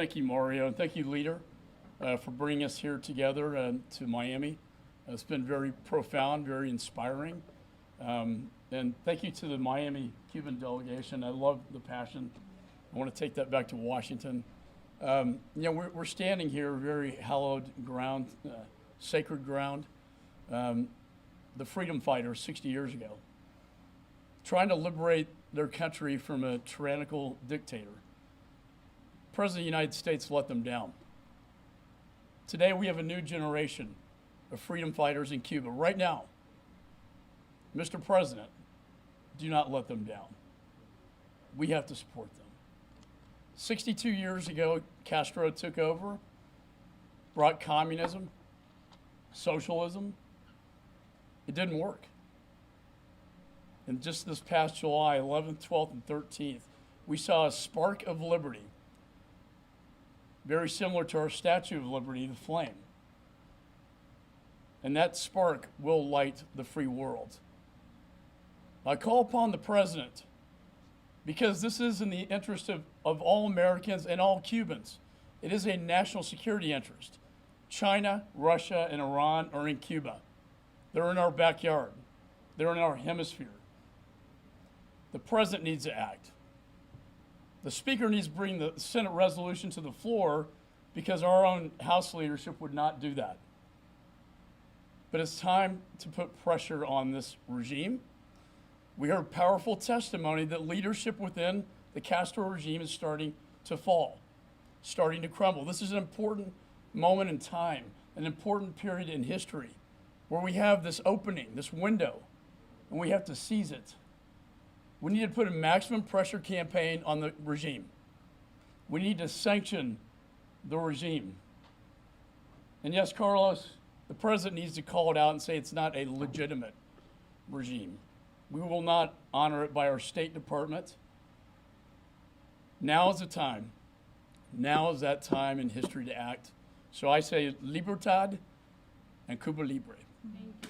Thank you, Mario, and thank you, Leader, for bringing us here together to Miami. It's been very profound, very inspiring. And thank you to the Miami Cuban delegation. I love the passion. I want to take that back to Washington. We're standing here, very hallowed ground, sacred ground. The freedom fighters 60 years ago, trying to liberate their country from a tyrannical dictator. President of the United States let them down. Today we have a new generation of freedom fighters in Cuba. Right now, Mr. President, do not let them down. We have to support them. 62 years ago, Castro took over, brought communism, socialism. It didn't work. And just this past July 11th, 12th, and 13th, we saw a spark of liberty, very similar to our Statue of Liberty, the flame. And that spark will light the free world. I call upon the President, because this is in the interest of all Americans and all Cubans. It is a national security interest. China, Russia, and Iran are in Cuba. They're in our backyard. They're in our hemisphere. The President needs to act. The Speaker needs to bring the Senate resolution to the floor because our own House leadership would not do that. But it's time to put pressure on this regime. We heard powerful testimony that leadership within the Castro regime is starting to fall, starting to crumble. This is an important moment in time, an important period in history where we have this opening, this window, and we have to seize it. We need to put a maximum pressure campaign on the regime. We need to sanction the regime. And yes, Carlos, the President needs to call it out and say it's not a legitimate regime. We will not honor it by our State Department. Now is the time. Now is that time in history to act. So I say libertad and Cuba libre. Thank you.